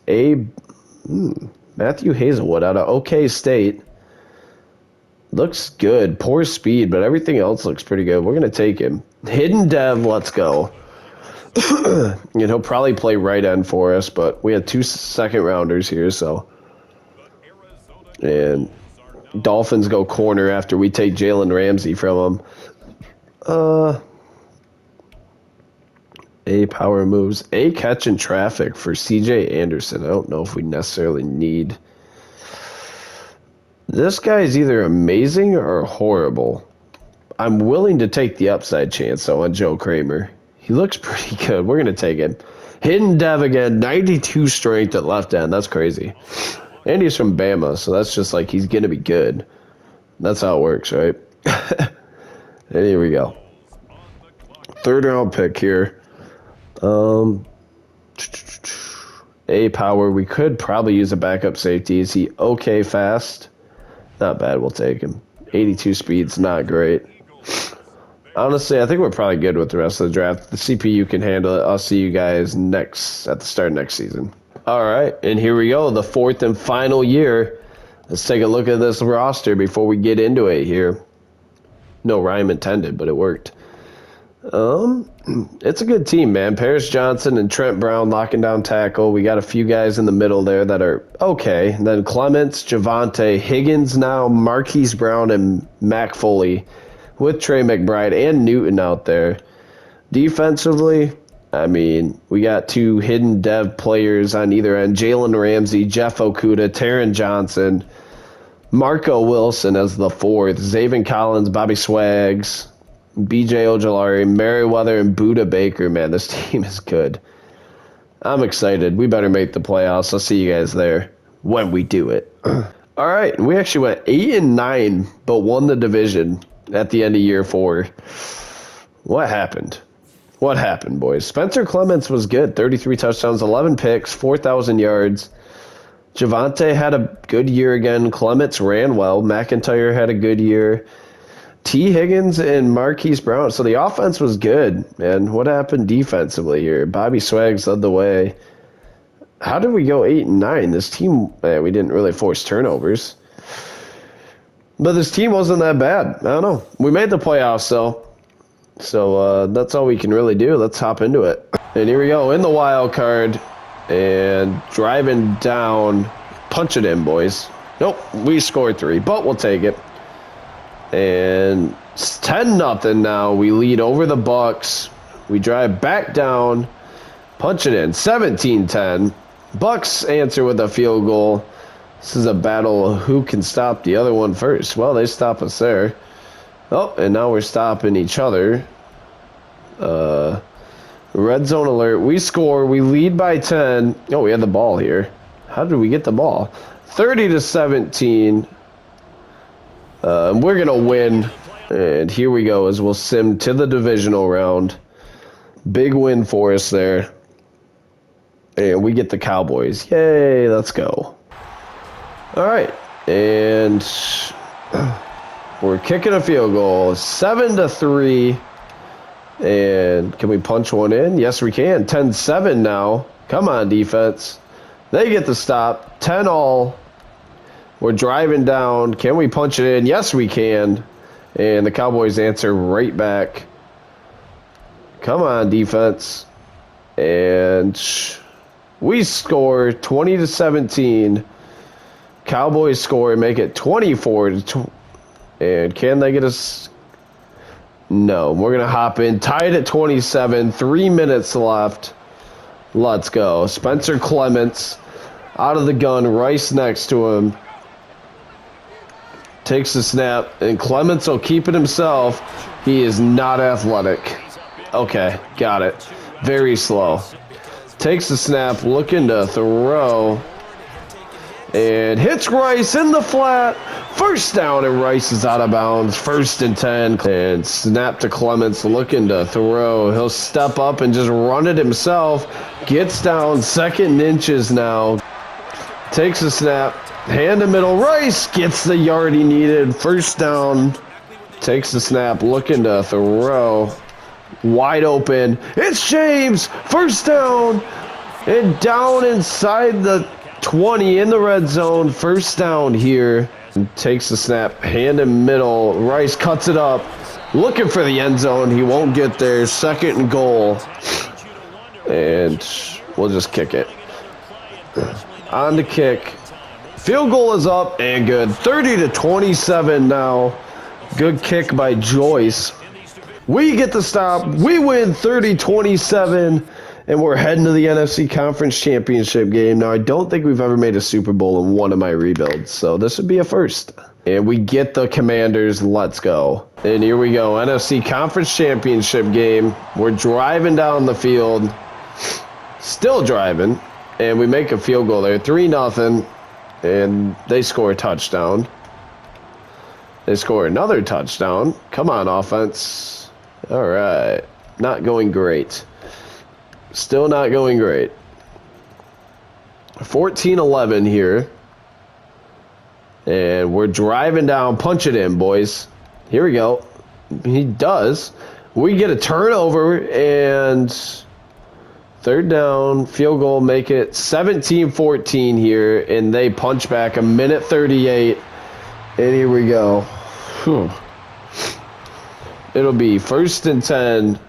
Matthew Hazelwood out of OK State. Looks good. Poor speed, but everything else looks pretty good. We're going to take him. Hidden Dev, let's go. He'll probably play right end for us, but we had 2 second rounders here, so. And Dolphins go corner after we take Jalen Ramsey from them. A power moves. A catch in traffic for CJ Anderson. I don't know if we necessarily need. This guy is either amazing or horrible. I'm willing to take the upside chance, though, on Joe Kramer. He looks pretty good. We're going to take him. Hidden Dev again. 92 strength at left end. That's crazy. And he's from Bama, so that's just like he's going to be good. That's how it works, right? And here we go. 3rd round pick here. A power. We could probably use a backup safety. Is he okay fast? Not bad. We'll take him. 82 speed's not great. Honestly, I think we're probably good with the rest of the draft. The CPU can handle it. I'll see you guys at the start of next season. All right, and here we go, the fourth and final year. Let's take a look at this roster before we get into it here. No rhyme intended, but it worked. It's a good team, man. Paris Johnson and Trent Brown locking down tackle. We got a few guys in the middle there that are okay. And then Clements, Javonte, Higgins now, Marquise Brown, and Mac Foley with Trey McBride and Newton out there. Defensively, I mean, we got two hidden dev players on either end. Jalen Ramsey, Jeff Okuda, Taron Johnson, Marco Wilson as the fourth, Zaven Collins, Bobby Swags, BJ Ojolari, Merriweather, and Buda Baker. Man, this team is good. I'm excited. We better make the playoffs. I'll see you guys there when we do it. All right, we actually went 8-9, but won the division at the end of year 4. What happened? What happened, boys? Spencer Clements was good. 33 touchdowns, 11 picks, 4,000 yards. Javonte had a good year again. Clements ran well. McIntyre had a good year. T. Higgins and Marquise Brown. So the offense was good, man. What happened defensively here? Bobby Swags led the way. How did we go 8-9? This team, man, we didn't really force turnovers. But this team wasn't that bad. I don't know. We made the playoffs, though. So that's all we can really do. Let's hop into it. And here we go in the wild card. And driving down. Punch it in, boys. Nope, we scored 3, but we'll take it. And it's 10-0 now. We lead over the Bucks. We drive back down. Punch it in. 17-10. Bucks answer with a field goal. This is a battle of who can stop the other one first. Well, they stop us there. Oh, and now we're stopping each other. Red zone alert. We score. We lead by 10. Oh, we had the ball here. How did we get the ball? 30-17. We're going to win. And here we go as we'll sim to the divisional round. Big win for us there. And we get the Cowboys. Yay, let's go. All right. And we're kicking a field goal. 7-3. And can we punch one in? Yes, we can. 10-7 now. Come on, defense. They get the stop. 10-all. We're driving down. Can we punch it in? Yes, we can. And the Cowboys answer right back. Come on, defense. And we score 20-17. Cowboys score and make it 24-20. And can they get us? No. We're going to hop in. Tied at 27. 3 minutes left. Let's go. Spencer Clements out of the gun. Rice next to him. Takes the snap, and Clements will keep it himself. He is not athletic. Okay, got it. Very slow. Takes the snap, looking to throw. And hits Rice in the flat. First down, and Rice is out of bounds. 1st and 10. And snap to Clements, looking to throw. He'll step up and just run it himself. Gets down 2nd inches now. Takes the snap. Hand to middle. Rice gets the yard he needed. 1st down. Takes the snap. Looking to throw. Wide open. It's James. 1st down. And down inside the 20 in the red zone. 1st down here. And takes the snap. Hand in middle. Rice cuts it up. Looking for the end zone. He won't get there. 2nd and goal. And we'll just kick it. On the kick. Field goal is up and good. 30-27 now. Good kick by Joyce. We get the stop. We win 30-27, and we're heading to the NFC Conference Championship game. Now, I don't think we've ever made a Super Bowl in one of my rebuilds, so this would be a first. And we get the Commanders. Let's go. And here we go. NFC Conference Championship game. We're driving down the field. Still driving. And we make a field goal there. 3-0. And they score a touchdown. They score another touchdown. Come on, offense. All right. Not going great. Still not going great. 14-11 here. And we're driving down. Punch it in, boys. Here we go. He does. We get a turnover, and third down, field goal, make it 17-14 here, and they punch back a minute 38, and here we go. Whew. It'll be 1st and 10,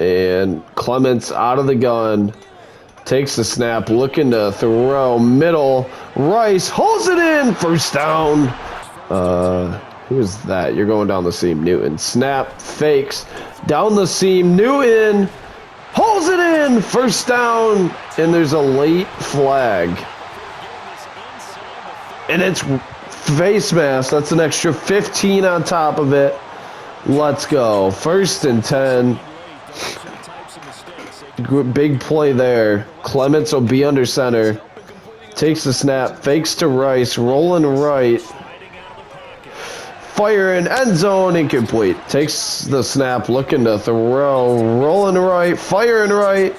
and Clements out of the gun, takes the snap, looking to throw, middle, Rice holds it in, 1st down. Who's that? You're going down the seam, Newton. Snap, fakes, down the seam, Newton holds it in, 1st down, and there's a late flag. And it's face mask. That's an extra 15 on top of it. Let's go. 1st and 10. Big play there. Clements will be under center. Takes the snap, fakes to Rice, rolling right. Fire in end zone, incomplete. Takes the snap, looking to throw, rolling right, firing right.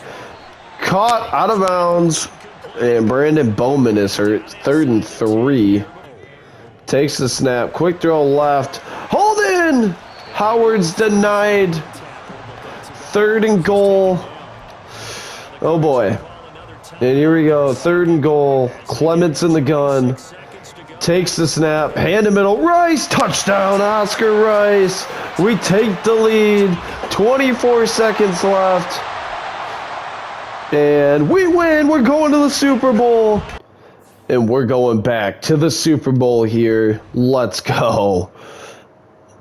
Caught out of bounds, and Brandon Bowman is hurt. 3rd and 3. Takes the snap, quick throw left, hold in. Howard's denied. 3rd and goal. Oh boy. And here we go, 3rd and goal. Clements in the gun. Takes the snap, hand in middle, Rice, touchdown, Oscar Rice. We take the lead, 24 seconds left. And we win, we're going to the Super Bowl. And we're going back to the Super Bowl here. Let's go.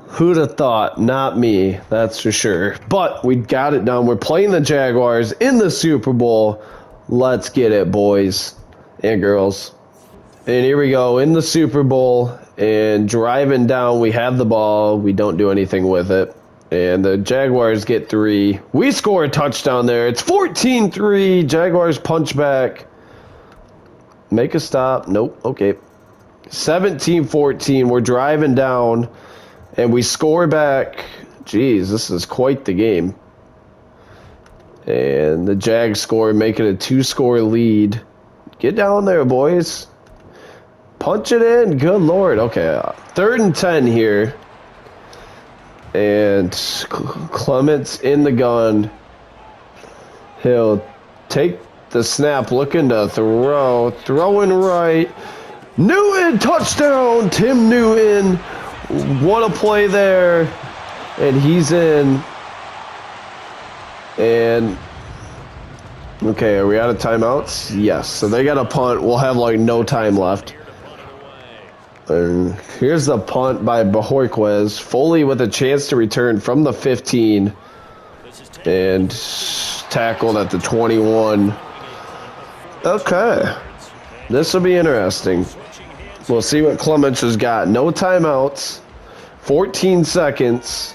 Who'd have thought? Not me, that's for sure. But we got it done. We're playing the Jaguars in the Super Bowl. Let's get it, boys and girls. And here we go in the Super Bowl, and driving down, we have the ball. We don't do anything with it. And the Jaguars get 3. We score a touchdown there. It's 14-3. Jaguars punch back. Make a stop. Nope. Okay. 17-14. We're driving down, and we score back. Jeez, this is quite the game. And the Jags score, make it a 2-score lead. Get down there, boys. Punch it in. Good Lord. Okay. 3rd and 10 here. And Clements in the gun. He'll take the snap, looking to throw. Throwing right. Newton, touchdown. Tim Newton. What a play there. And he's in. And okay, are we out of timeouts? Yes. So they got a punt. We'll have like no time left. And here's the punt by Bojorquez. Foley with a chance to return from the 15. And tackled at the 21. Okay. This will be interesting. We'll see what Clements has got. No timeouts. 14 seconds.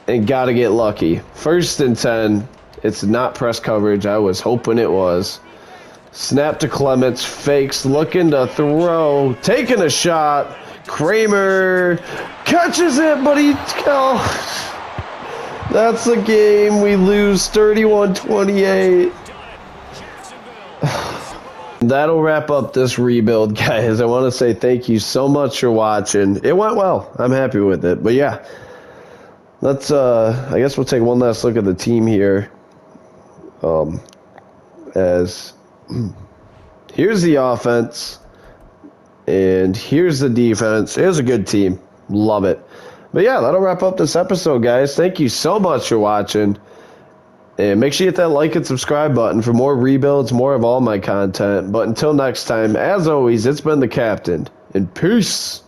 And got to get lucky. 1st and 10. It's not press coverage. I was hoping it was. Snap to Clements, fakes, looking to throw, taking a shot. Kramer catches it, but that's the game. We lose 31-28. That'll wrap up this rebuild, guys. I want to say thank you so much for watching. It went well. I'm happy with it. But yeah, let's, I guess we'll take one last look at the team here. Here's the offense, and here's the defense. Here's a good team. Love it. But yeah, that'll wrap up this episode, guys. Thank you so much for watching. And make sure you hit that like and subscribe button for more rebuilds, more of all my content. But until next time, as always, it's been the Captain, and peace.